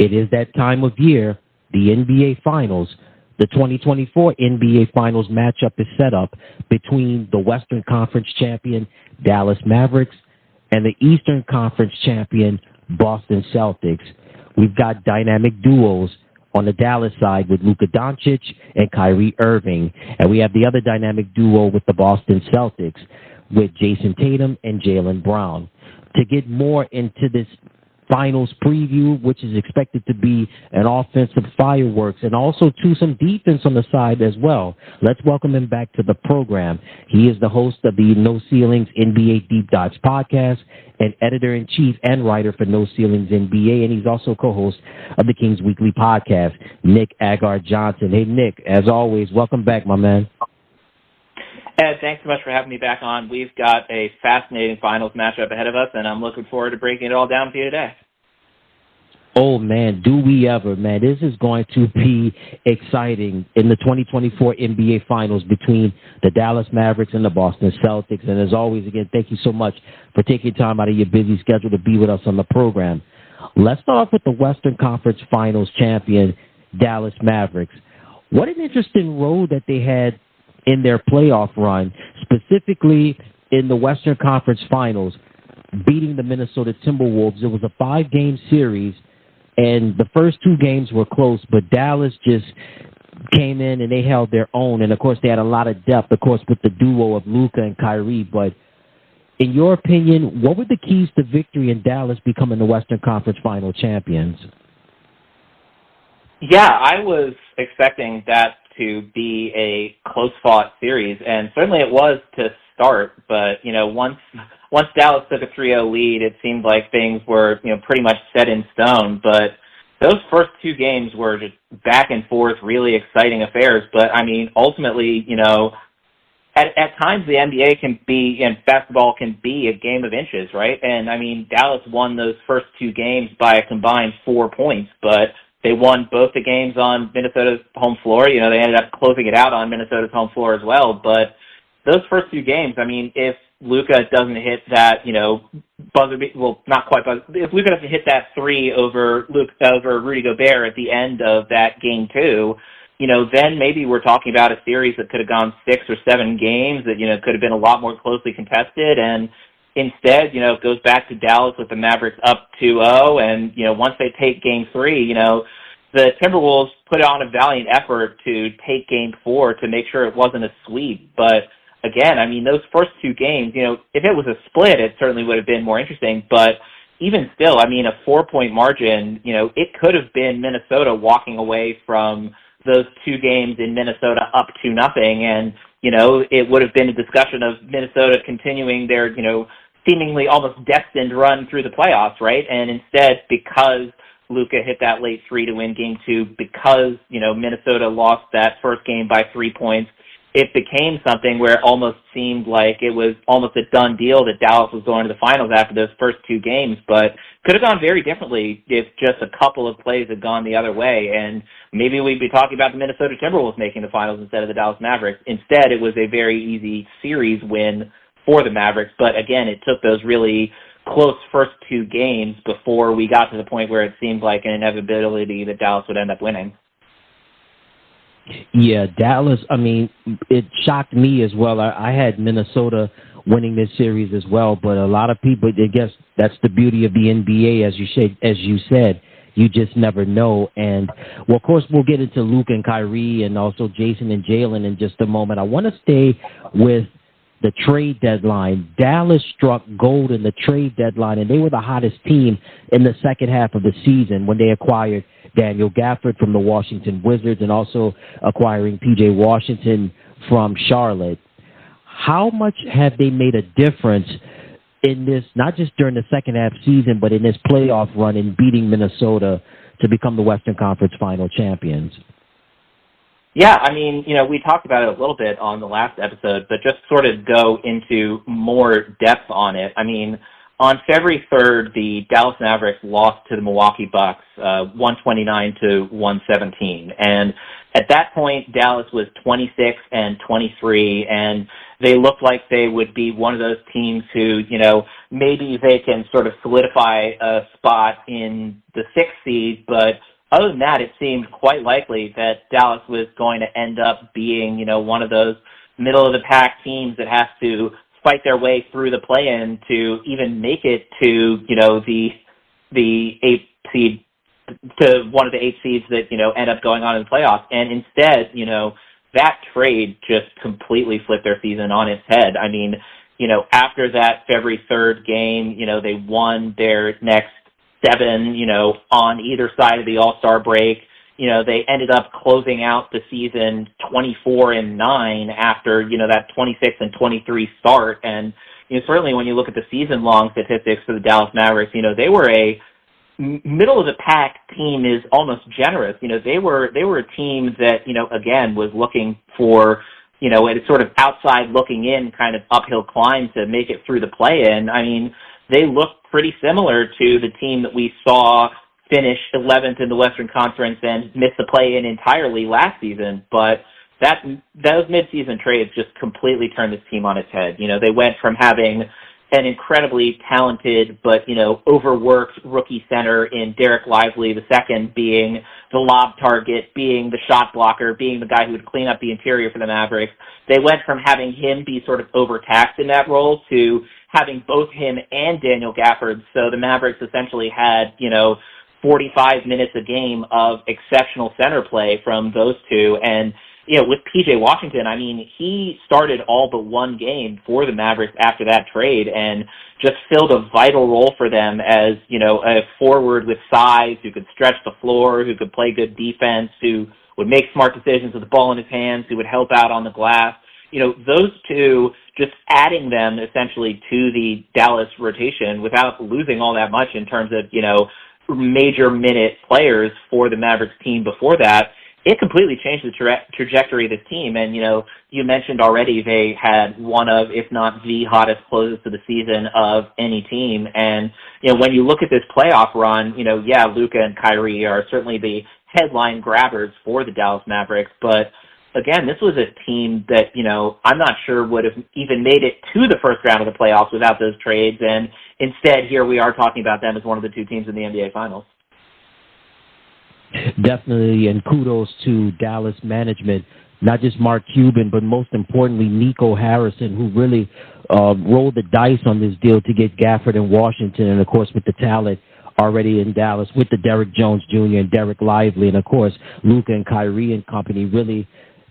It is that time of year, the NBA Finals. The 2024 NBA Finals matchup is set up between the Western Conference champion Dallas Mavericks and the Eastern Conference champion Boston Celtics. We've got dynamic duos on the Dallas side with Luka Doncic and Kyrie Irving. And we have the other dynamic duo with the Boston Celtics with Jason Tatum and Jaylen Brown. To get more into this finals preview, which is expected to be an offensive fireworks, and also to some defense on the side as well. Let's welcome him back to the program. He is the host of the No Ceilings NBA Deep Dives podcast and editor-in-chief and writer for No Ceilings NBA, and he's also co-host of the Kings Weekly podcast, Nick Agar-Johnson. Hey, Nick, as always, welcome back, my man. Ed, thanks so much for having me back on. We've got a fascinating finals matchup ahead of us, and I'm looking forward to breaking it all down for you today. Oh, man, do we ever, man. This is going to be exciting in the 2024 NBA Finals between the Dallas Mavericks and the Boston Celtics. And as always, again, thank you so much for taking time out of your busy schedule to be with us on the program. Let's start off with the Western Conference Finals champion, Dallas Mavericks. What an interesting road that they had in their playoff run, specifically in the Western Conference Finals, beating the Minnesota Timberwolves. It was a 5-game series, and the first 2 games were close, but Dallas just came in and they held their own. And, of course, they had a lot of depth, of course, with the duo of Luka and Kyrie. But in your opinion, what were the keys to victory in Dallas becoming the Western Conference Final champions? Yeah, I was expecting that to be a close-fought series, and certainly it was to start. But, once Dallas took a 3-0 lead, it seemed like things were, pretty much set in stone. But those first 2 games were just back and forth, really exciting affairs. But, ultimately, at times the NBA can be, and basketball can be a game of inches, right? And, Dallas won those first 2 games by a combined 4 points, but they won both the games on Minnesota's home floor. They ended up closing it out on Minnesota's home floor as well. But those first 2 games, if Luka doesn't hit that, buzzer, well, not quite buzzer, if Luka doesn't hit that 3 over Rudy Gobert at the end of that game 2, then maybe we're talking about a series that could have gone 6 or 7 games that, could have been a lot more closely contested. And instead, it goes back to Dallas with the Mavericks up 2-0, and, once they take Game 3, the Timberwolves put on a valiant effort to take Game 4 to make sure it wasn't a sweep. But, again, those first 2 games, if it was a split, it certainly would have been more interesting. But even still, a 4-point margin, it could have been Minnesota walking away from those 2 games in Minnesota up 2-0, and, it would have been a discussion of Minnesota continuing their, seemingly almost destined run through the playoffs, right? And instead, because Luka hit that late 3 to win Game 2, because, Minnesota lost that first game by 3 points, it became something where it almost seemed like it was almost a done deal that Dallas was going to the finals after those first 2 games, but could have gone very differently if just a couple of plays had gone the other way, and maybe we'd be talking about the Minnesota Timberwolves making the finals instead of the Dallas Mavericks. Instead, it was a very easy series win for the Mavericks, but again, it took those really close first 2 games before we got to the point where it seemed like an inevitability that Dallas would end up winning. Yeah, Dallas, it shocked me as well. I had Minnesota winning this series as well, but a lot of people, I guess that's the beauty of the NBA, as you said. You just never know. And, well, of course, we'll get into Luka and Kyrie and also Jason and Jaylen in just a moment. I want to stay with the trade deadline. Dallas struck gold in the trade deadline, and they were the hottest team in the second half of the season when they acquired Daniel Gafford from the Washington Wizards and also acquiring P.J. Washington from Charlotte. How much have they made a difference in this, not just during the second half season, but in this playoff run in beating Minnesota to become the Western Conference Final champions? Yeah, we talked about it a little bit on the last episode, but just sort of go into more depth on it. On February 3rd, the Dallas Mavericks lost to the Milwaukee Bucks, 129-117. And at that point, Dallas was 26-23, and they look like they would be one of those teams who, maybe they can sort of solidify a spot in the 6th seed, but other than that, it seemed quite likely that Dallas was going to end up being, one of those middle-of-the-pack teams that has to fight their way through the play-in to even make it to, the 8th seed, to one of the 8 seeds that, end up going on in the playoffs. And instead, that trade just completely flipped their season on its head. I mean, after that February 3rd game, they won their next 7, on either side of the All-Star break. They ended up closing out the season 24-9 after, that 26-23 start. And, certainly when you look at the season-long statistics for the Dallas Mavericks, they were a middle-of-the-pack team is almost generous. They were a team that, again, was looking for, a sort of outside looking in kind of uphill climb to make it through the play-in. I mean, they looked pretty similar to the team that we saw finish 11th in the Western Conference and miss the play-in entirely last season. But those mid-season trades just completely turned this team on its head. They went from having an incredibly talented but, overworked rookie center in Derek Lively, the second being the lob target, being the shot blocker, being the guy who would clean up the interior for the Mavericks. They went from having him be sort of overtaxed in that role to having both him and Daniel Gafford. So the Mavericks essentially had, 45 minutes a game of exceptional center play from those two. And, with P.J. Washington, I mean, he started all but one game for the Mavericks after that trade and just filled a vital role for them as, a forward with size who could stretch the floor, who could play good defense, who would make smart decisions with the ball in his hands, who would help out on the glass. Those two, just adding them essentially to the Dallas rotation without losing all that much in terms of, major minute players for the Mavericks team before that, it completely changed the trajectory of this team. And, you mentioned already they had one of, if not the hottest closes to the season of any team. And, when you look at this playoff run, Luka and Kyrie are certainly the headline grabbers for the Dallas Mavericks. But, again, this was a team that, I'm not sure would have even made it to the first round of the playoffs without those trades. And instead, here we are talking about them as one of the 2 teams in the NBA Finals. Definitely, and kudos to Dallas management, not just Mark Cuban, but most importantly, Nico Harrison, who really rolled the dice on this deal to get Gafford and Washington, and, of course, with the talent already in Dallas, with the Derek Jones Jr. and Derek Lively, and, of course, Luka and Kyrie and company really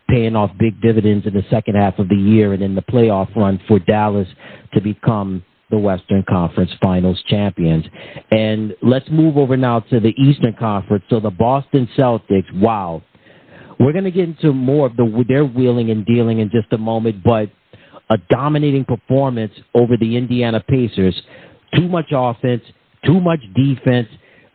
paying off big dividends in the second half of the year and in the playoff run for Dallas to become the Western Conference Finals champions. And let's move over now to the Eastern Conference. So the Boston Celtics, wow. We're going to get into more of their wheeling and dealing in just a moment, but a dominating performance over the Indiana Pacers. Too much offense, too much defense.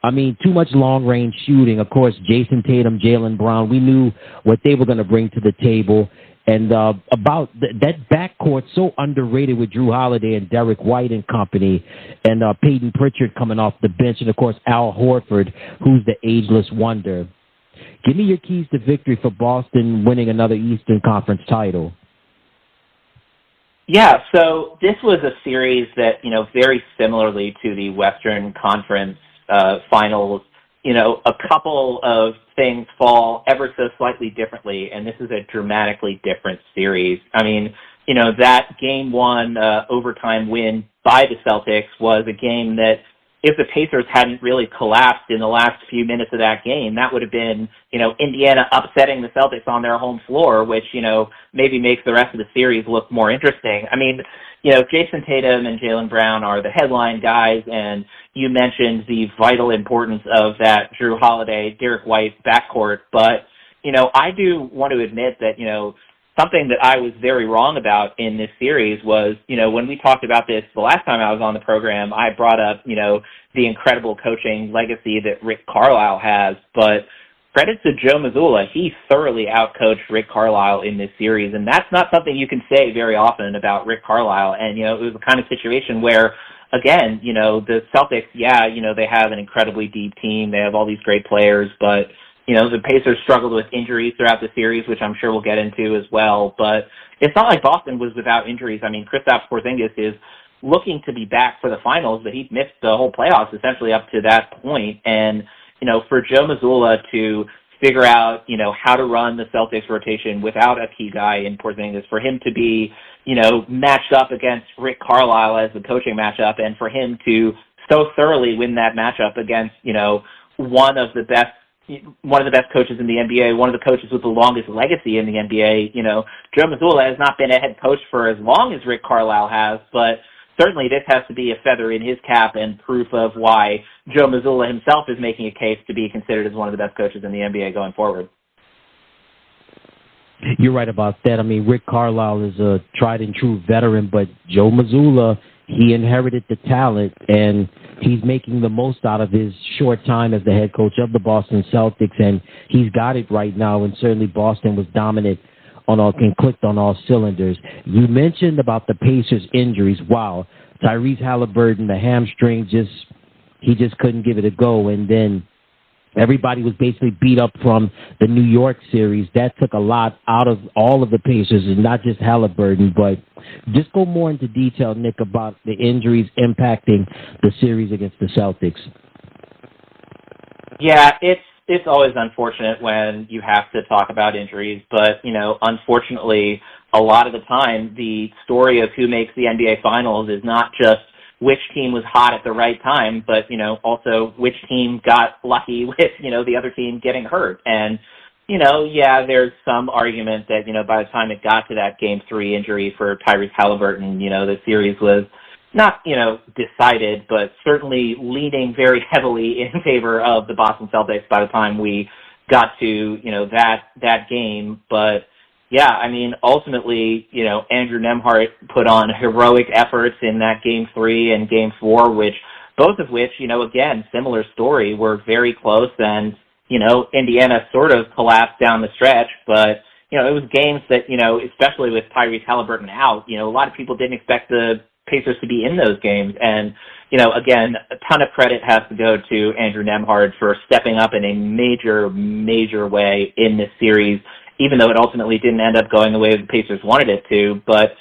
I mean, too much long-range shooting. Of course, Jason Tatum, Jaylen Brown, we knew what they were going to bring to the table. And about that backcourt, so underrated with Drew Holiday and Derek White and company, and Peyton Pritchard coming off the bench, and, of course, Al Horford, who's the ageless wonder. Give me your keys to victory for Boston winning another Eastern Conference title. Yeah, so this was a series that, very similarly to the Western Conference Finals, a couple of things fall ever so slightly differently, and this is a dramatically different series. I mean, that Game 1 overtime win by the Celtics was a game that if the Pacers hadn't really collapsed in the last few minutes of that game, that would have been, Indiana upsetting the Celtics on their home floor, which, maybe makes the rest of the series look more interesting. I mean, Jason Tatum and Jaylen Brown are the headline guys, and you mentioned the vital importance of that Drew Holiday, Derek White backcourt. But, I do want to admit that, something that I was very wrong about in this series was, when we talked about this the last time I was on the program, I brought up, the incredible coaching legacy that Rick Carlisle has. But credit to Joe Mazzulla, he thoroughly outcoached Rick Carlisle in this series, and that's not something you can say very often about Rick Carlisle. And, it was the kind of situation where, again, the Celtics, they have an incredibly deep team. They have all these great players, but the Pacers struggled with injuries throughout the series, which I'm sure we'll get into as well. But it's not like Boston was without injuries. I mean, Kristaps Porzingis is looking to be back for the finals, but he missed the whole playoffs essentially up to that point. And, for Joe Mazzulla to figure out, how to run the Celtics rotation without a key guy in Porzingis, for him to be, matched up against Rick Carlisle as the coaching matchup, and for him to so thoroughly win that matchup against, one of the best coaches in the NBA, one of the coaches with the longest legacy in the NBA. Joe Mazzulla has not been a head coach for as long as Rick Carlisle has, but certainly this has to be a feather in his cap and proof of why Joe Mazzulla himself is making a case to be considered as one of the best coaches in the NBA going forward. You're right about that. I mean, Rick Carlisle is a tried and true veteran, but Joe Mazzulla, he inherited the talent, and he's making the most out of his short time as the head coach of the Boston Celtics, and he's got it right now, and certainly Boston was dominant and clicked on all cylinders. You mentioned about the Pacers' injuries. Wow, Tyrese Halliburton, the hamstring, he just couldn't give it a go, and then everybody was basically beat up from the New York series. That took a lot out of all of the Pacers, and not just Halliburton. But just go more into detail, Nick, about the injuries impacting the series against the Celtics. Yeah, it's always unfortunate when you have to talk about injuries, but, unfortunately, a lot of the time, the story of who makes the NBA Finals is not just which team was hot at the right time, but, also which team got lucky with, the other team getting hurt. And, there's some argument that, by the time it got to that Game 3 injury for Tyrese Halliburton, the series was not, decided, but certainly leaning very heavily in favor of the Boston Celtics by the time we got to, that game. But, yeah, I mean, ultimately, Andrew Nembhard put on heroic efforts in that Game 3 and Game 4, both of which, again, similar story, were very close, and, Indiana sort of collapsed down the stretch, but, it was games that, especially with Tyrese Halliburton out, a lot of people didn't expect the Pacers to be in those games, and, again, a ton of credit has to go to Andrew Nembhard for stepping up in a major, major way in this series, even though it ultimately didn't end up going the way the Pacers wanted it to. But,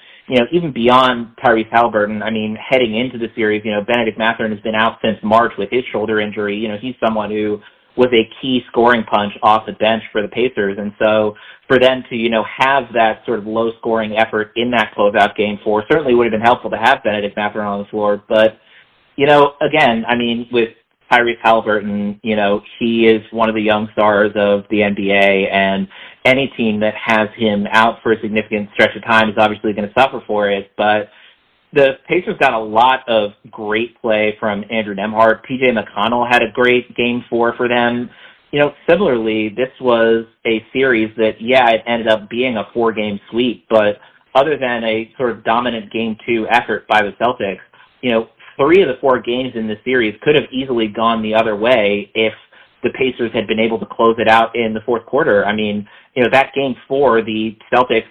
even beyond Tyrese Halliburton, I mean, heading into the series, Benedict Mathurin has been out since March with his shoulder injury. He's someone who was a key scoring punch off the bench for the Pacers. And so for them to, have that sort of low-scoring effort in that closeout Game 4 certainly would have been helpful to have Benedict Mathurin on the floor. But, again, I mean, with Tyrese Halliburton, he is one of the young stars of the NBA, and any team that has him out for a significant stretch of time is obviously going to suffer for it. But the Pacers got a lot of great play from Andrew Nembhard. P.J. McConnell had a great Game 4 for them. Similarly, this was a series that, it ended up being a 4-game sweep, but other than a sort of dominant Game 2 effort by the Celtics, 3 of the 4 games in this series could have easily gone the other way if the Pacers had been able to close it out in the fourth quarter. I mean, that Game 4, the Celtics,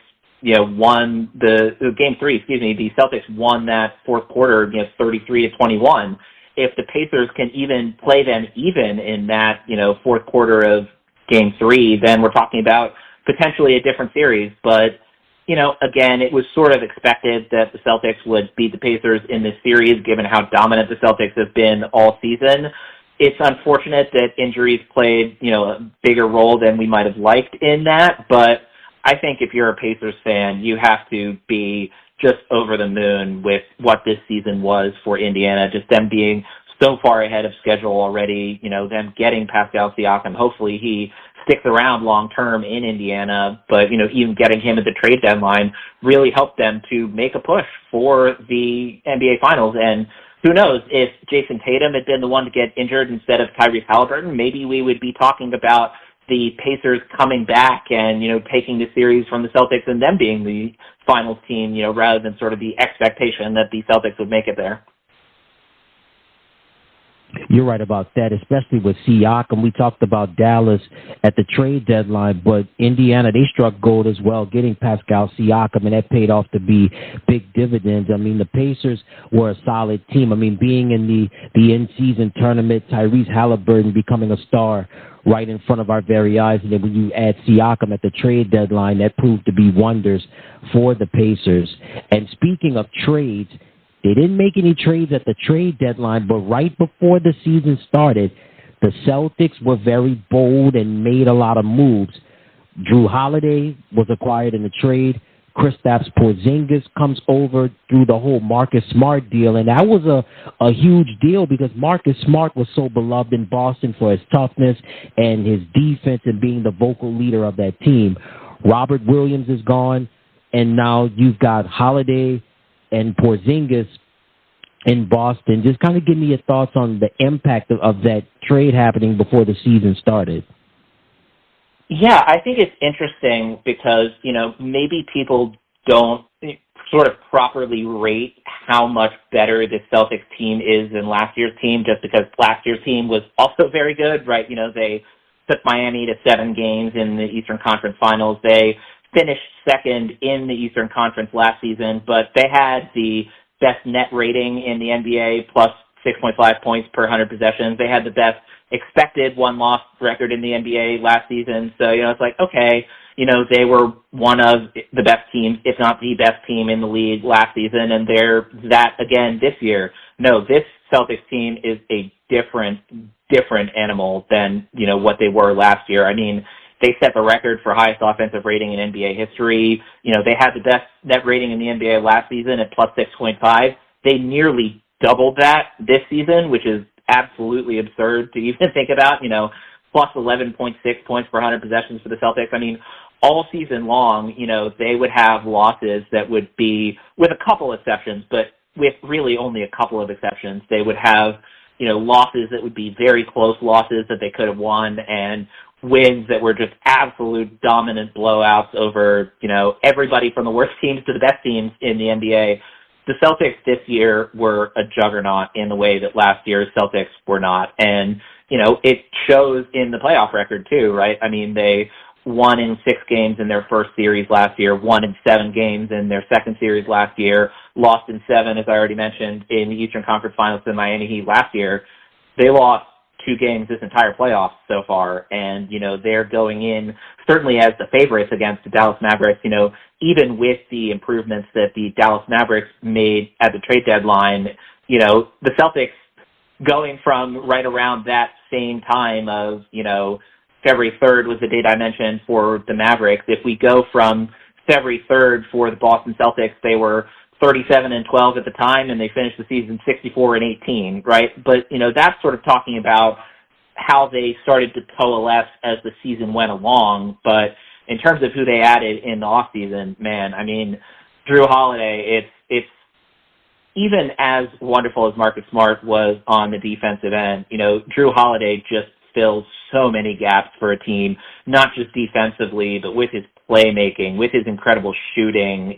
won Game 3, the Celtics won that fourth quarter, 33-21. If the Pacers can even play them even in that, fourth quarter of Game 3, then we're talking about potentially a different series. But, again, it was sort of expected that the Celtics would beat the Pacers in this series, given how dominant the Celtics have been all season. It's unfortunate that injuries played, a bigger role than we might have liked in that, but I think if you're a Pacers fan, you have to be just over the moon with what this season was for Indiana, just them being so far ahead of schedule already, them getting Pascal Siakam. Hopefully he sticks around long-term in Indiana, but, even getting him at the trade deadline really helped them to make a push for the NBA Finals. And who knows, if Jason Tatum had been the one to get injured instead of Tyrese Halliburton, maybe we would be talking about the Pacers coming back and, taking the series from the Celtics and them being the finals team, rather than sort of the expectation that the Celtics would make it there. You're right about that, especially with Siakam. We talked about Dallas at the trade deadline, but Indiana, they struck gold as well, getting Pascal Siakam, and that paid off to be big dividends. I mean, the Pacers were a solid team. I mean, being in the in-season tournament, Tyrese Halliburton becoming a star right in front of our very eyes. And then when you add Siakam at the trade deadline, that proved to be wonders for the Pacers. And speaking of trades, they didn't make any trades at the trade deadline, but right before the season started, the Celtics were very bold and made a lot of moves. Drew Holiday was acquired in the trade. Kristaps Porzingis comes over through the whole Marcus Smart deal, and that was a huge deal because Marcus Smart was so beloved in Boston for his toughness and his defense and being the vocal leader of that team. Robert Williams is gone, and now you've got Holiday and Porzingis in Boston. Just kind of give me your thoughts on the impact of that trade happening before the season started. Yeah, I think it's interesting because, maybe people don't sort of properly rate how much better this Celtics team is than last year's team just because last year's team was also very good, right? They took Miami to 7 games in the Eastern Conference Finals. They finished second in the Eastern Conference last season, but they had the best net rating in the NBA, plus 6.5 points per 100 possessions. They had the best expected one-loss record in the NBA last season. So, it's like, okay, they were one of the best teams, if not the best team in the league last season, and they're that again this year. No, this Celtics team is a different animal than, what they were last year. I mean, they set the record for highest offensive rating in NBA history. They had the best net rating in the NBA last season at plus 6.5. They nearly doubled that this season, which is absolutely absurd to even think about, plus 11.6 points per 100 possessions for the Celtics. I mean, all season long, they would have losses that would be, with a couple exceptions, but with really only a couple of exceptions, they would have, losses that would be very close losses that they could have won and wins that were just absolute dominant blowouts over, everybody from the worst teams to the best teams in the NBA. The Celtics this year were a juggernaut in the way that last year's Celtics were not. And, it shows in the playoff record too, right? I mean, they won in 6 games in their first series last year, won in 7 games in their second series last year, lost in 7, as I already mentioned, in the Eastern Conference Finals to the Miami Heat last year. They lost 2 games this entire playoffs so far, and, they're going in certainly as the favorites against the Dallas Mavericks, even with the improvements that the Dallas Mavericks made at the trade deadline, the Celtics going from right around that same time of, February 3rd was the date I mentioned for the Mavericks. If we go from February 3rd for the Boston Celtics, they were 37-12 at the time, and they finished the season 64-18, right? But, that's sort of talking about how they started to coalesce as the season went along. But in terms of who they added in the offseason, man, I mean, Drew Holiday, it's even as wonderful as Marcus Smart was on the defensive end, Drew Holiday just fills so many gaps for a team, not just defensively, but with his playmaking, with his incredible shooting.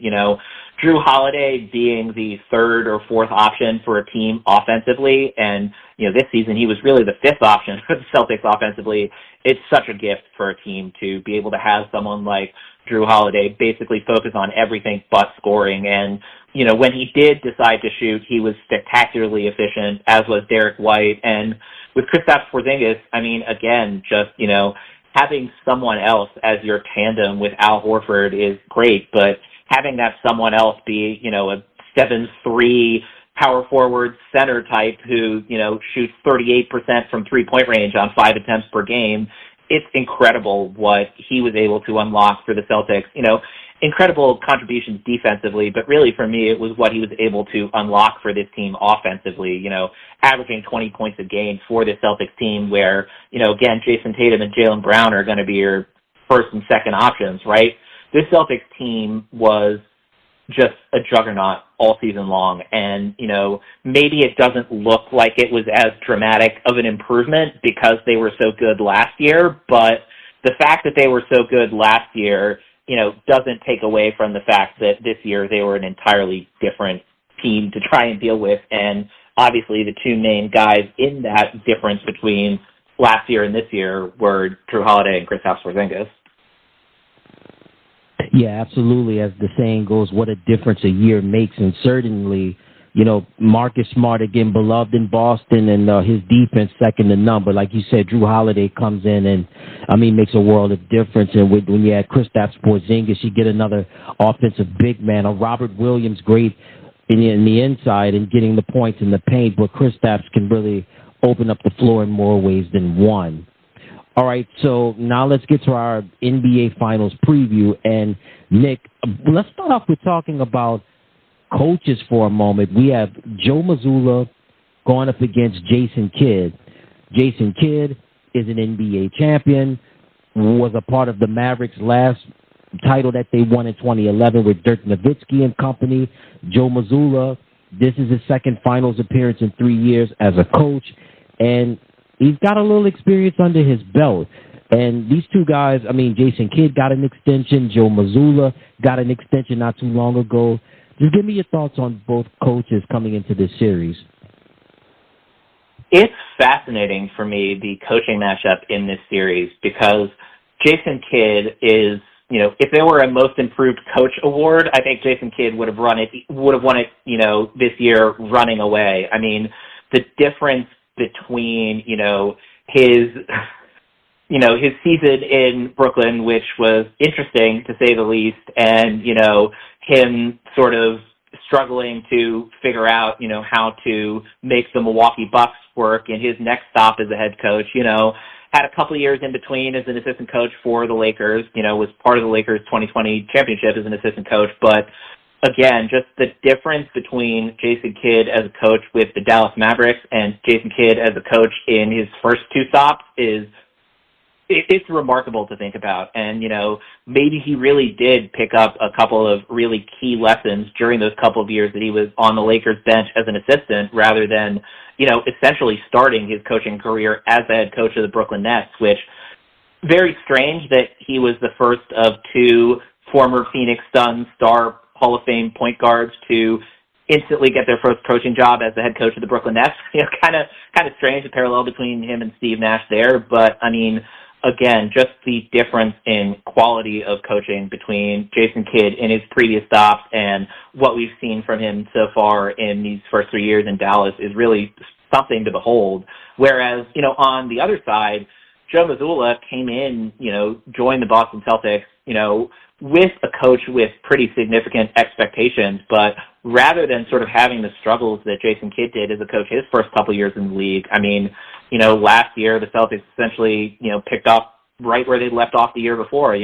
Drew Holiday being the 3rd or 4th option for a team offensively, and this season he was really the 5th option for the Celtics offensively. It's such a gift for a team to be able to have someone like Drew Holiday basically focus on everything but scoring. And when he did decide to shoot, he was spectacularly efficient, as was Derek White. And with Kristaps Porzingis, I mean, again, just having someone else as your tandem with Al Horford is great, but having that someone else be, a 7'3" power forward center type who, shoots 38% from 3-point range on 5 attempts per game, it's incredible what he was able to unlock for the Celtics. Incredible contributions defensively, but really for me, it was what he was able to unlock for this team offensively, averaging 20 points a game for this Celtics team where, again, Jason Tatum and Jaylen Brown are going to be your first and second options, right? This Celtics team was just a juggernaut all season long. And, maybe it doesn't look like it was as dramatic of an improvement because they were so good last year, but the fact that they were so good last year, doesn't take away from the fact that this year they were an entirely different team to try and deal with. And obviously the 2 main guys in that difference between last year and this year were Drew Holiday and Kristaps Porzingis. Yeah, absolutely. As the saying goes, what a difference a year makes. And certainly Marcus Smart, again, beloved in Boston, and his defense second to none. But like you said, Drew Holiday comes in and, makes a world of difference. And when you add Kristaps Porzingis, you get another offensive big man. Robert Williams, great in the inside and getting the points in the paint, but Kristaps can really open up the floor in more ways than one. All right, so now let's get to our NBA Finals preview. And, Nick, let's start off with talking about coaches for a moment. We have Joe Mazzulla going up against Jason Kidd. Jason Kidd is an NBA champion, was a part of the Mavericks' last title that they won in 2011 with Dirk Nowitzki and company. Joe Mazzulla, this is his second finals appearance in 3 years as a coach, and he's got a little experience under his belt. And these two guys, Jason Kidd got an extension, Joe Mazzulla got an extension not too long ago. Just give me your thoughts on both coaches coming into this series. It's fascinating for me, the coaching matchup in this series, because Jason Kidd is, if there were a Most Improved Coach award, I think Jason Kidd would have won it, this year running away. The difference between, his season in Brooklyn, which was interesting to say the least, and, him sort of struggling to figure out, how to make the Milwaukee Bucks work in his next stop as a head coach, had a couple of years in between as an assistant coach for the Lakers, was part of the Lakers 2020 championship as an assistant coach. But again, just the difference between Jason Kidd as a coach with the Dallas Mavericks and Jason Kidd as a coach in his first two stops it's remarkable to think about. And, maybe he really did pick up a couple of really key lessons during those couple of years that he was on the Lakers bench as an assistant rather than, essentially starting his coaching career as the head coach of the Brooklyn Nets, which very strange that he was the first of two former Phoenix Suns star Hall of Fame point guards to instantly get their first coaching job as the head coach of the Brooklyn Nets. Kind of strange, the parallel between him and Steve Nash there. But, again, just the difference in quality of coaching between Jason Kidd in his previous stops and what we've seen from him so far in these first 3 years in Dallas is really something to behold. Whereas, on the other side, Joe Mazzulla came in, joined the Boston Celtics, with a coach with pretty significant expectations, but rather than sort of having the struggles that Jason Kidd did as a coach his first couple of years in the league, last year the Celtics essentially, picked up right where they left off the year before,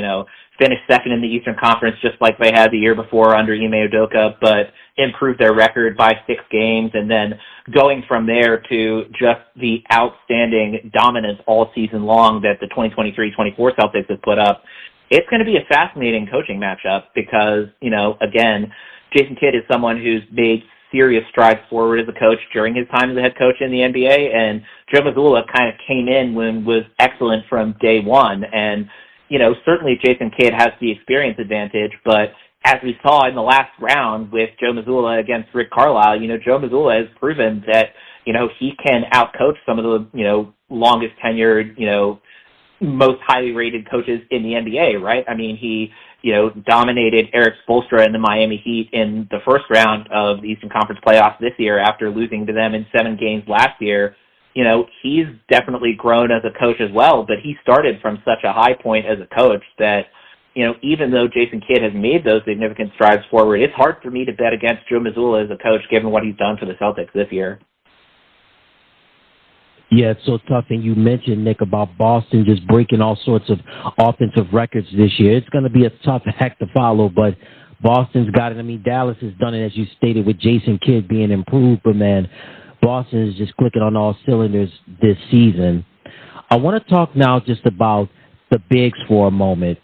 finished second in the Eastern Conference just like they had the year before under Ime Udoka, but improved their record by 6 games, and then going from there to just the outstanding dominance all season long that the 2023-24 Celtics have put up. It's going to be a fascinating coaching matchup because, again, Jason Kidd is someone who's made serious strides forward as a coach during his time as a head coach in the NBA, and Joe Mazzulla kind of came in when was excellent from day one. And, certainly Jason Kidd has the experience advantage, but as we saw in the last round with Joe Mazzulla against Rick Carlisle, Joe Mazzulla has proven that, he can outcoach some of the, longest tenured, most highly rated coaches in the NBA, right? He, dominated Eric Spoelstra and the Miami Heat in the first round of the Eastern Conference playoffs this year after losing to them in 7 games last year. He's definitely grown as a coach as well, but he started from such a high point as a coach that, even though Jason Kidd has made those significant strides forward, it's hard for me to bet against Joe Mazzulla as a coach given what he's done for the Celtics this year. Yeah, it's so tough. And you mentioned, Nick, about Boston just breaking all sorts of offensive records this year. It's going to be a tough act to follow, but Boston's got it. Dallas has done it, as you stated, with Jason Kidd being improved, but, man, Boston is just clicking on all cylinders this season. I want to talk now just about the bigs for a moment.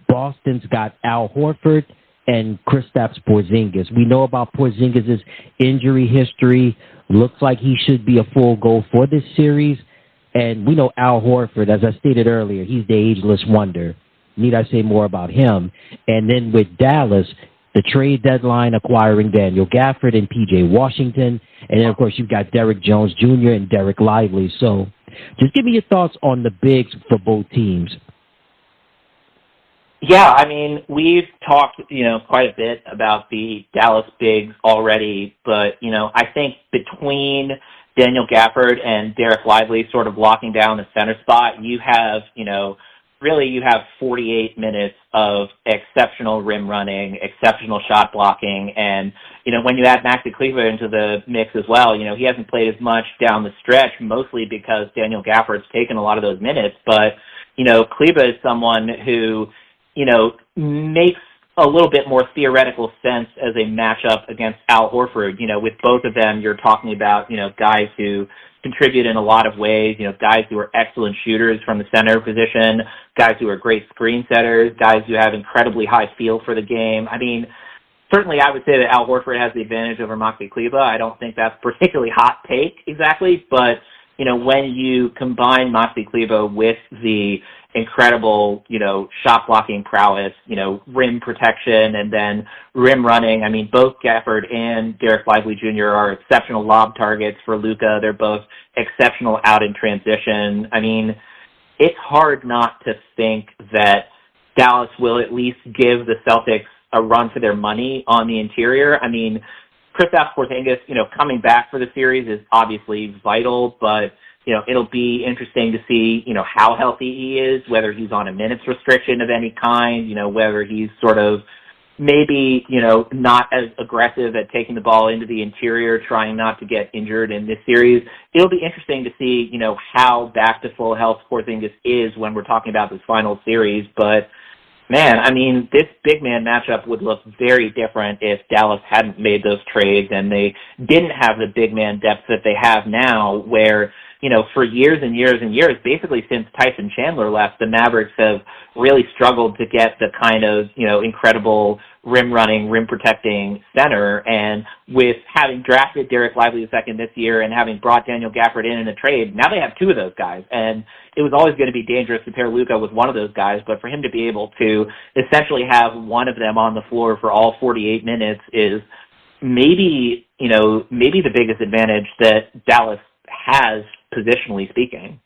Boston's got Al Horford and Kristaps Porzingis. We know about Porzingis' injury history. Looks like he should be a full go for this series. And we know Al Horford, as I stated earlier, he's the ageless wonder. Need I say more about him? And then with Dallas, the trade deadline acquiring Daniel Gafford and P.J. Washington. And then, of course, you've got Derrick Jones Jr. and Derek Lively. So just give me your thoughts on the bigs for both teams. Yeah, I mean, we've talked, quite a bit about the Dallas bigs already, but, I think between Daniel Gafford and Derek Lively sort of locking down the center spot, you have, really you have 48 minutes of exceptional rim running, exceptional shot blocking, and, when you add Maxi Kleber into the mix as well, he hasn't played as much down the stretch, mostly because Daniel Gafford's taken a lot of those minutes, but, Kleber is someone who, makes a little bit more theoretical sense as a matchup against Al Horford. With both of them, you're talking about, guys who contribute in a lot of ways, guys who are excellent shooters from the center position, guys who are great screen setters, guys who have incredibly high feel for the game. I mean, certainly I would say that Al Horford has the advantage over Maxi Kleber. I don't think that's a particularly hot take exactly, but, when you combine Maxi Kleber with the incredible, shot blocking prowess, rim protection, and then rim running. I mean, both Gafford and Derek Lively Jr. are exceptional lob targets for Luka. They're both exceptional out in transition. I mean, it's hard not to think that Dallas will at least give the Celtics a run for their money on the interior. I mean, Kristaps Porzingis, coming back for the series is obviously vital, but it'll be interesting to see, how healthy he is, whether he's on a minutes restriction of any kind, whether he's sort of maybe, not as aggressive at taking the ball into the interior, trying not to get injured in this series. It'll be interesting to see, how back to full health Porzingis is when we're talking about this final series. But, man, I mean, this big man matchup would look very different if Dallas hadn't made those trades and they didn't have the big man depth that they have now, where, for years and years and years, basically since Tyson Chandler left, the Mavericks have really struggled to get the kind of, incredible rim running, rim protecting center. And with having drafted Derek Lively II this year and having brought Daniel Gafford in a trade, now they have two of those guys. And it was always going to be dangerous to pair Luka with one of those guys, but for him to be able to essentially have one of them on the floor for all 48 minutes is maybe, maybe the biggest advantage that Dallas has, positionally speaking.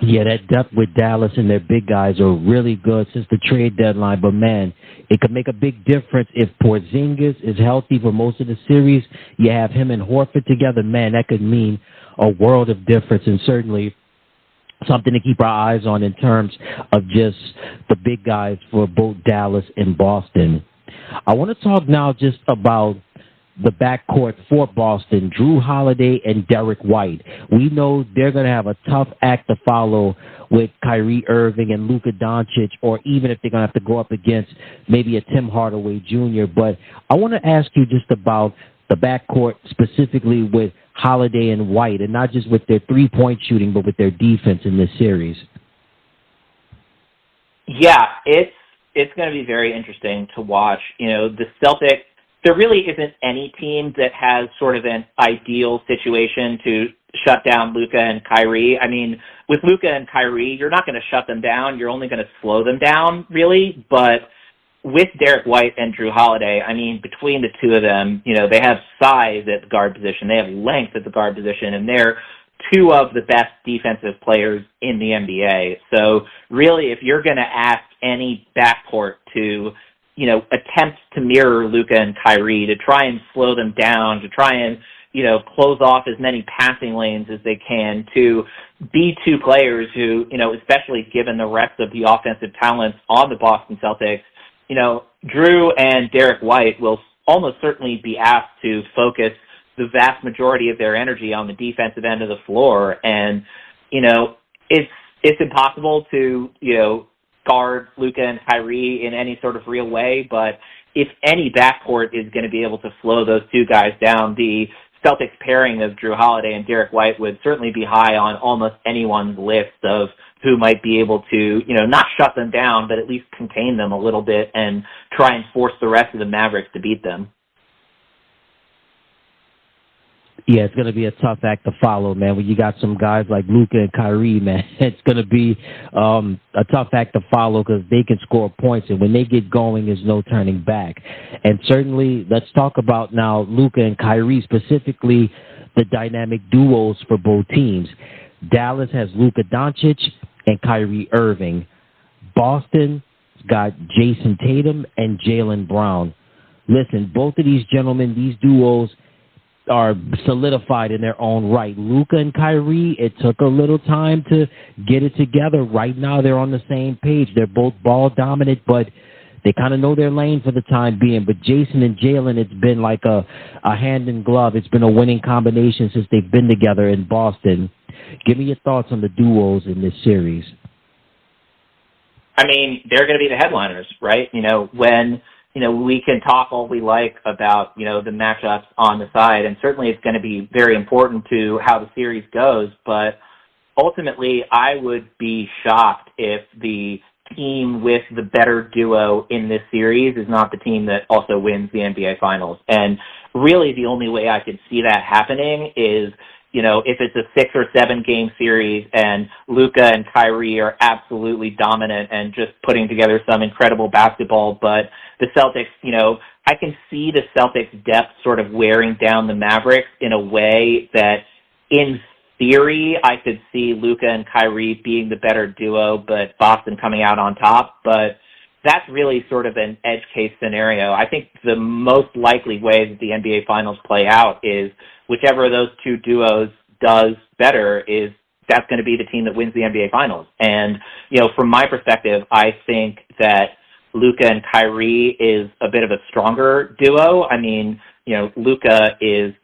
Yeah, that depth with Dallas and their big guys are really good since the trade deadline. But, man, it could make a big difference if Porzingis is healthy for most of the series. You have him and Horford together. Man, that could mean a world of difference, and certainly something to keep our eyes on in terms of just the big guys for both Dallas and Boston. I want to talk now just about the backcourt for Boston, Drew Holiday and Derek White. We know they're going to have a tough act to follow with Kyrie Irving and Luka Doncic, or even if they're going to have to go up against maybe a Tim Hardaway Jr. But I want to ask you just about the backcourt specifically with Holiday and White, and not just with their three-point shooting, but with their defense in this series. Yeah, it's going to be very interesting to watch. The Celtics, there really isn't any team that has sort of an ideal situation to shut down Luka and Kyrie. I mean, with Luka and Kyrie, you're not going to shut them down. You're only going to slow them down, really. But with Derek White and Drew Holiday, I mean, between the two of them, they have size at the guard position. They have length at the guard position, and they're two of the best defensive players in the NBA. So really, if you're going to ask any backcourt to attempt to mirror Luka and Kyrie, to try and slow them down, to try and, close off as many passing lanes as they can, to be two players who, especially given the rest of the offensive talents on the Boston Celtics, Drew and Derek White will almost certainly be asked to focus the vast majority of their energy on the defensive end of the floor. And, it's impossible to, guard Luka and Kyrie in any sort of real way, but if any backcourt is going to be able to slow those two guys down, the Celtics pairing of Drew Holiday and Derek White would certainly be high on almost anyone's list of who might be able to, not shut them down, but at least contain them a little bit and try and force the rest of the Mavericks to beat them. Yeah, it's going to be a tough act to follow, man. When you got some guys like Luka and Kyrie, man, it's going to be a tough act to follow because they can score points, and when they get going, there's no turning back. And certainly, let's talk about now Luka and Kyrie, specifically the dynamic duos for both teams. Dallas has Luka Doncic and Kyrie Irving. Boston's got Jason Tatum and Jaylen Brown. Listen, both of these gentlemen, these duos are solidified in their own right. Luka and Kyrie, it took a little time to get it together. Right now, they're on the same page. They're both ball dominant, but they kind of know their lane for the time being. But Jason and Jaylen, it's been like a hand in glove. It's been a winning combination since they've been together in Boston. Give me your thoughts on the duos in this series. I mean, they're going to be the headliners, right? When we can talk all we like about, the matchups on the side, and certainly it's going to be very important to how the series goes, but ultimately I would be shocked if the team with the better duo in this series is not the team that also wins the NBA Finals. And really the only way I could see that happening is, if it's a 6 or 7 game series and Luka and Kyrie are absolutely dominant and just putting together some incredible basketball, but the Celtics, I can see the Celtics' depth sort of wearing down the Mavericks in a way that, in theory, I could see Luka and Kyrie being the better duo, but Boston coming out on top. But that's really sort of an edge case scenario. I think the most likely way that the NBA Finals play out is whichever of those two duos does better is that's going to be the team that wins the NBA Finals. And, from my perspective, I think that Luka and Kyrie is a bit of a stronger duo. I mean, Luka is,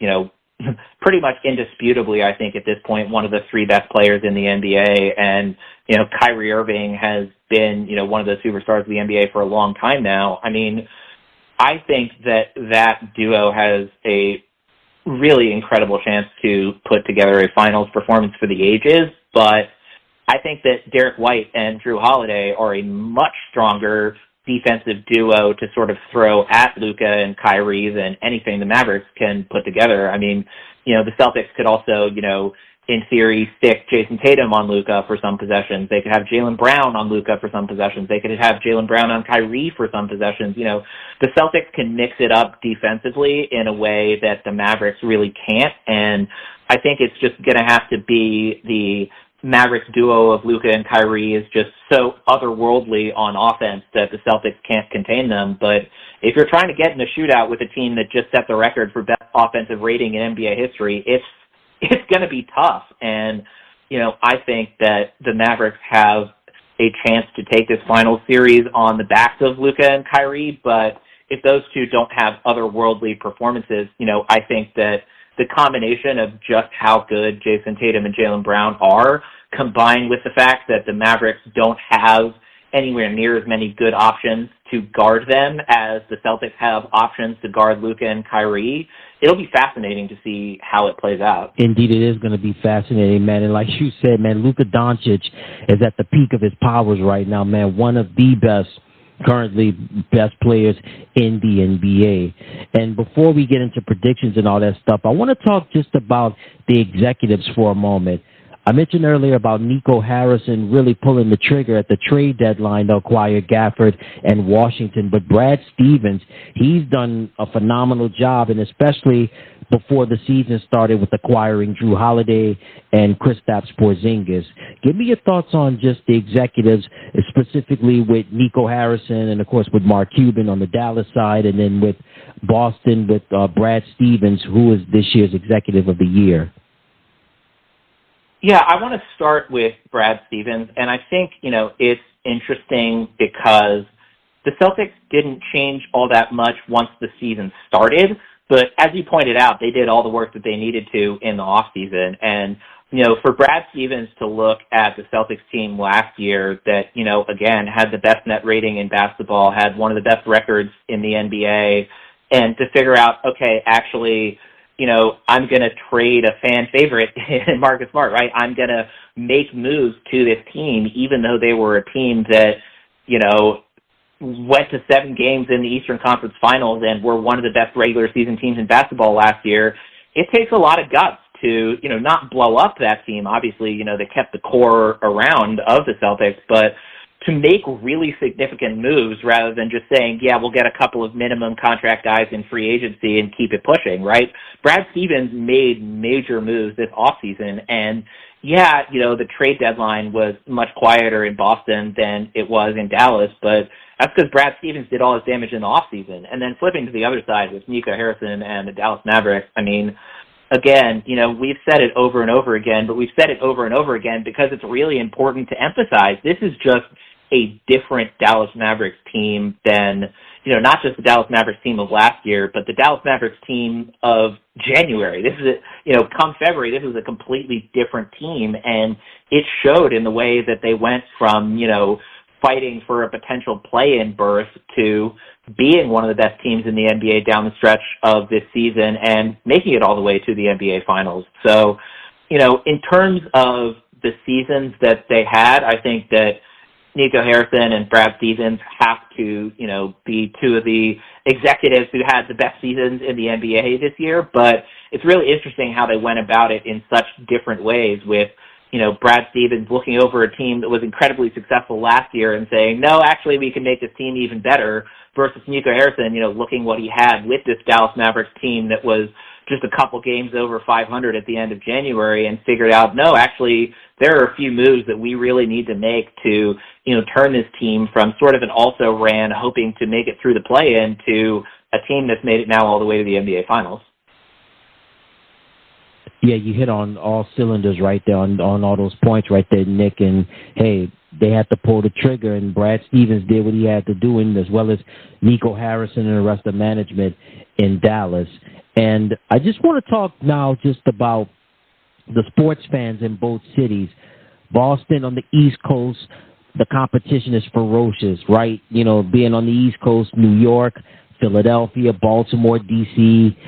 pretty much indisputably, I think, at this point, one of the 3 best players in the NBA. And, Kyrie Irving has been, one of the superstars of the NBA for a long time now. I mean, I think that duo has a really incredible chance to put together a finals performance for the ages. But I think that Derek White and Drew Holiday are a much stronger defensive duo to sort of throw at Luka and Kyrie than anything the Mavericks can put together. I mean, the Celtics could also, in theory, stick Jason Tatum on Luka for some possessions. They could have Jaylen Brown on Luka for some possessions. They could have Jaylen Brown on Kyrie for some possessions. The Celtics can mix it up defensively in a way that the Mavericks really can't. And I think it's just going to have to be the Mavericks duo of Luka and Kyrie is just so otherworldly on offense that the Celtics can't contain them. But if you're trying to get in a shootout with a team that just set the record for best offensive rating in NBA history, it's going to be tough. And, I think that the Mavericks have a chance to take this final series on the backs of Luka and Kyrie. But if those two don't have otherworldly performances, I think that the combination of just how good Jason Tatum and Jaylen Brown are, combined with the fact that the Mavericks don't have anywhere near as many good options to guard them as the Celtics have options to guard Luka and Kyrie, it'll be fascinating to see how it plays out. Indeed, it is going to be fascinating, man. And like you said, man, Luka Doncic is at the peak of his powers right now, man. One of the currently best players in the NBA. And before we get into predictions and all that stuff, I want to talk just about the executives for a moment. I mentioned earlier about Nico Harrison really pulling the trigger at the trade deadline to acquire Gafford and Washington. But Brad Stevens, he's done a phenomenal job, and especially before the season started with acquiring Drew Holiday and Kristaps Porzingis. Give me your thoughts on just the executives, specifically with Nico Harrison and, of course, with Mark Cuban on the Dallas side, and then with Boston with Brad Stevens, who is this year's Executive of the Year. Yeah, I want to start with Brad Stevens, and I think, it's interesting because the Celtics didn't change all that much once the season started, but as you pointed out, they did all the work that they needed to in the offseason. And, for Brad Stevens to look at the Celtics team last year that, again, had the best net rating in basketball, had one of the best records in the NBA, and to figure out, okay, actually, I'm going to trade a fan favorite in Marcus Smart, right? I'm going to make moves to this team, even though they were a team that, went to 7 games in the Eastern Conference Finals and were one of the best regular season teams in basketball last year. It takes a lot of guts to, not blow up that team. Obviously, they kept the core around of the Celtics, but to make really significant moves rather than just saying, yeah, we'll get a couple of minimum contract guys in free agency and keep it pushing, right? Brad Stevens made major moves this offseason, and yeah, the trade deadline was much quieter in Boston than it was in Dallas, but that's because Brad Stevens did all his damage in the offseason. And then flipping to the other side with Nico Harrison and the Dallas Mavericks, I mean, again, we've said it over and over again, but we've said it over and over again because it's really important to emphasize this is just a different Dallas Mavericks team than, not just the Dallas Mavericks team of last year, but the Dallas Mavericks team of January. This is, come February, this is a completely different team, and it showed in the way that they went from, fighting for a potential play-in berth to being one of the best teams in the NBA down the stretch of this season and making it all the way to the NBA Finals. So, in terms of the seasons that they had, I think that Nico Harrison and Brad Stevens have to, be two of the executives who had the best seasons in the NBA this year. But it's really interesting how they went about it in such different ways with, Brad Stevens looking over a team that was incredibly successful last year and saying, no, actually we can make this team even better, versus Nico Harrison, looking what he had with this Dallas Mavericks team that was just a couple games over 500 at the end of January and figured out, no, actually there are a few moves that we really need to make to, turn this team from sort of an also-ran hoping to make it through the play-in to a team that's made it now all the way to the NBA Finals. Yeah, you hit on all cylinders right there, on all those points right there, Nick. And, hey, they had to pull the trigger, and Brad Stevens did what he had to do, and as well as Nico Harrison and the rest of management in Dallas. And I just want to talk now just about the sports fans in both cities. Boston on the East Coast, the competition is ferocious, right? Being on the East Coast, New York, Philadelphia, Baltimore, D.C.,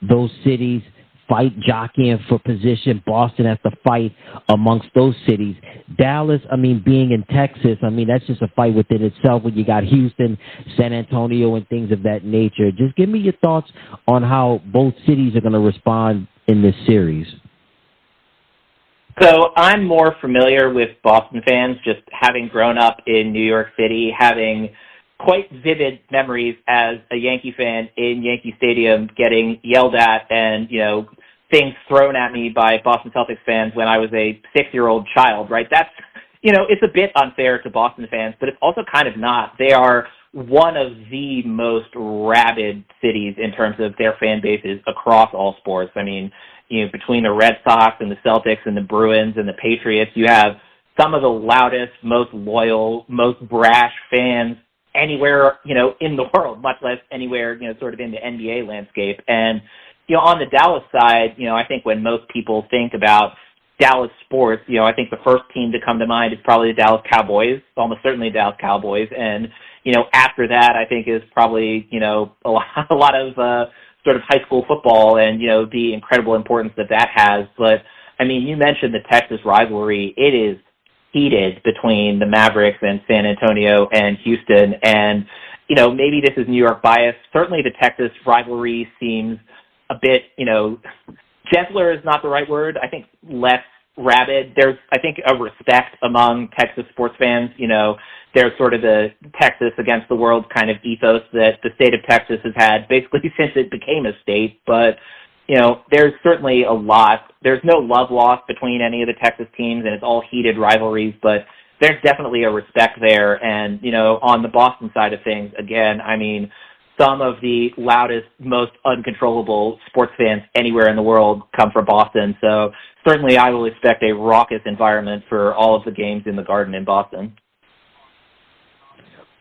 those cities fight jockeying for position. Boston has to fight amongst those cities. Dallas, being in Texas, that's just a fight within itself when you got Houston, San Antonio, and things of that nature. Just give me your thoughts on how both cities are going to respond in this series. So I'm more familiar with Boston fans, just having grown up in New York City, having quite vivid memories as a Yankee fan in Yankee Stadium getting yelled at and, things thrown at me by Boston Celtics fans when I was a 6-year-old child, right? That's, it's a bit unfair to Boston fans, but it's also kind of not. They are one of the most rabid cities in terms of their fan bases across all sports. Between the Red Sox and the Celtics and the Bruins and the Patriots, you have some of the loudest, most loyal, most brash fans anywhere, in the world, much less anywhere, sort of in the NBA landscape. And, on the Dallas side, I think when most people think about Dallas sports, I think the first team to come to mind is probably the Dallas Cowboys, almost certainly the Dallas Cowboys. And, after that, I think is probably, a lot of sort of high school football and, the incredible importance that has. But, you mentioned the Texas rivalry. It is heated between the Mavericks and San Antonio and Houston. And, maybe this is New York bias. Certainly the Texas rivalry seems a bit, gentler is not the right word. I think less rabid. There's, I think, a respect among Texas sports fans. There's sort of the Texas against the world kind of ethos that the state of Texas has had basically since it became a state. But, there's certainly there's no love lost between any of the Texas teams, and it's all heated rivalries, but there's definitely a respect there. And, on the Boston side of things, again, some of the loudest, most uncontrollable sports fans anywhere in the world come from Boston. So certainly I will expect a raucous environment for all of the games in the Garden in Boston.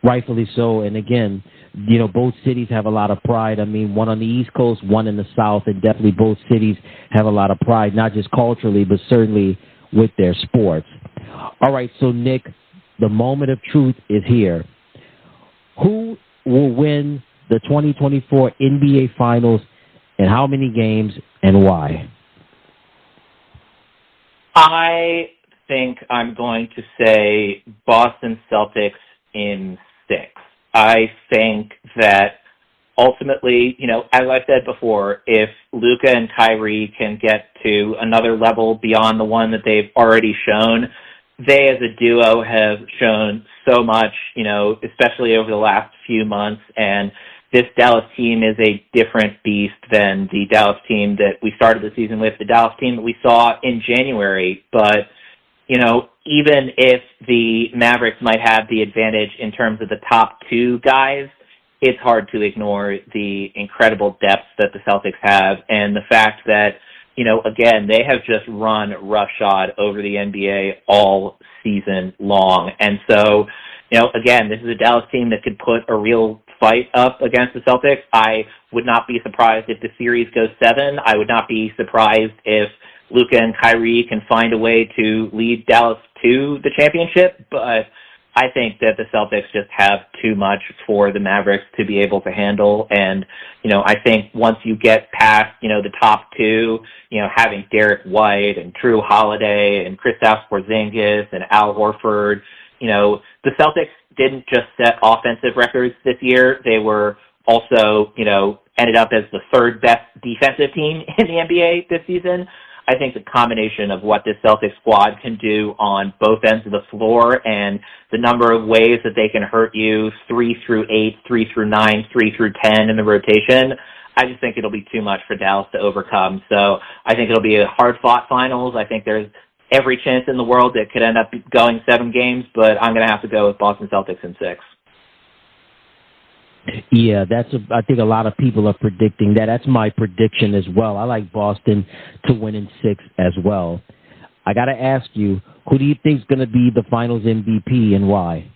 Rightfully so. And again, both cities have a lot of pride. One on the East Coast, one in the South, and definitely both cities have a lot of pride, not just culturally, but certainly with their sports. All right, so Nick, the moment of truth is here. Who will win the 2024 NBA Finals, and how many games, and why? I think I'm going to say Boston Celtics in 6. I think that ultimately, as I said before, if Luka and Kyrie can get to another level beyond the one that they've already shown, they as a duo have shown so much, especially over the last few months, and this Dallas team is a different beast than the Dallas team that we started the season with, the Dallas team that we saw in January. But, even if the Mavericks might have the advantage in terms of the top two guys, it's hard to ignore the incredible depth that the Celtics have and the fact that, again, they have just run roughshod over the NBA all season long. And so, again, this is a Dallas team that could put a real fight up against the Celtics. I would not be surprised if the series goes 7. I would not be surprised if Luka and Kyrie can find a way to lead Dallas to the championship, but I think that the Celtics just have too much for the Mavericks to be able to handle. And, I think once you get past, the top two, having Derek White and Drew Holiday and Kristaps Porzingis and Al Horford, the Celtics didn't just set offensive records this year. They were also, ended up as the third best defensive team in the NBA this season. I think the combination of what this Celtics squad can do on both ends of the floor and the number of ways that they can hurt you 3 through 8, 3 through 9, 3 through 10 in the rotation, I just think it'll be too much for Dallas to overcome. So I think it'll be a hard-fought finals. I think there's every chance in the world that could end up going 7 games, but I'm going to have to go with Boston Celtics in 6. Yeah, I think a lot of people are predicting that. That's my prediction as well. I like Boston to win in 6 as well. I got to ask you, who do you think is going to be the finals MVP and why?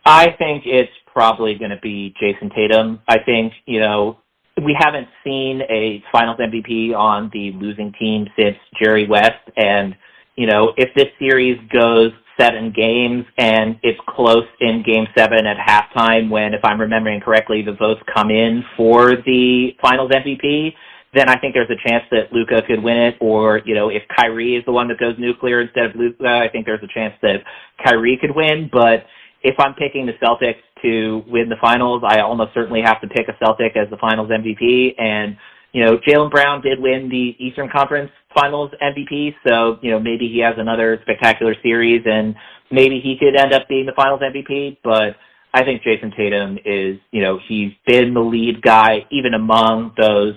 I think it's probably going to be Jason Tatum. I think, we haven't seen a finals MVP on the losing team since Jerry West. And, if this series goes 7 games and it's close in game 7 at halftime when, if I'm remembering correctly, the votes come in for the finals MVP, then I think there's a chance that Luka could win it. Or, if Kyrie is the one that goes nuclear instead of Luka, I think there's a chance that Kyrie could win. But if I'm picking the Celtics to win the finals, I almost certainly have to pick a Celtic as the finals MVP. And, Jaylen Brown did win the Eastern Conference Finals MVP, so, maybe he has another spectacular series, and maybe he could end up being the Finals MVP, but I think Jason Tatum is, he's been the lead guy, even among those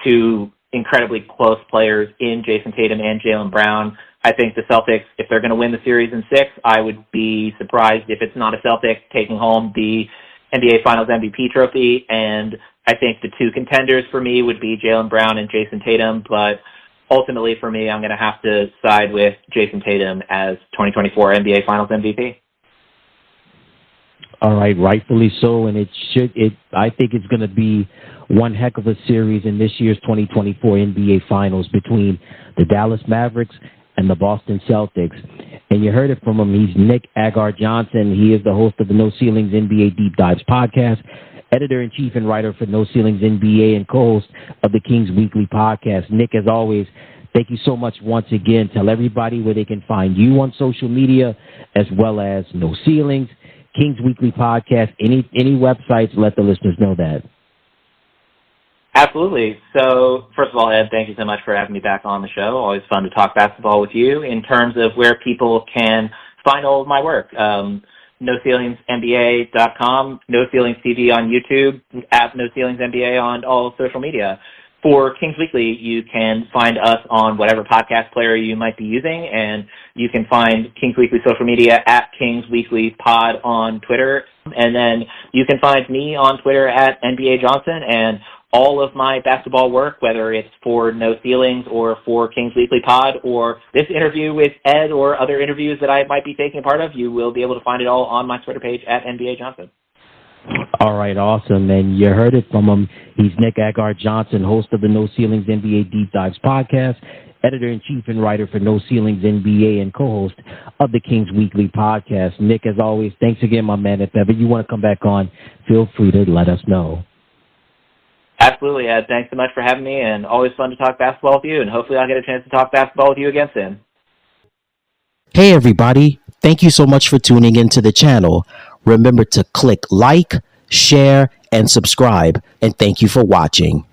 two incredibly close players in Jason Tatum and Jaylen Brown. I think the Celtics, if they're going to win the series in 6, I would be surprised if it's not a Celtic taking home the NBA Finals MVP trophy, and I think the two contenders for me would be Jaylen Brown and Jason Tatum, but ultimately for me, I'm going to have to side with Jason Tatum as 2024 NBA Finals MVP. All right, rightfully so, and I think it's going to be one heck of a series in this year's 2024 NBA Finals between the Dallas Mavericks and the Boston Celtics. And you heard it from him. He's Nick Agar-Johnson. He is the host of the No Ceilings NBA Deep Dives podcast, editor-in-chief and writer for No Ceilings NBA, and co-host of the Kings Weekly podcast. Nick, as always, thank you so much once again. Tell everybody where they can find you on social media, as well as No Ceilings, Kings Weekly podcast, any websites. Let the listeners know that. Absolutely. So, first of all, Ed, thank you so much for having me back on the show. Always fun to talk basketball with you. In terms of where people can find all of my work, NoCeilingsNBA.com, No Ceilings TV on YouTube, at No Ceilings NBA on all social media. For Kings Weekly, you can find us on whatever podcast player you might be using, and you can find Kings Weekly social media at Kings Weekly Pod on Twitter, and then you can find me on Twitter at NBA Johnson, and all of my basketball work, whether it's for No Ceilings or for Kings Weekly Pod or this interview with Ed or other interviews that I might be taking part of, you will be able to find it all on my Twitter page at NBA Johnson. All right, awesome. And you heard it from him. He's Nick Agar-Johnson, host of the No Ceilings NBA Deep Dives podcast, editor-in-chief and writer for No Ceilings NBA, and co-host of the Kings Weekly podcast. Nick, as always, thanks again, my man. If ever you want to come back on, feel free to let us know. Absolutely, Ed. Thanks so much for having me, and always fun to talk basketball with you, and hopefully I'll get a chance to talk basketball with you again soon. Hey, everybody. Thank you so much for tuning into the channel. Remember to click like, share, and subscribe, and thank you for watching.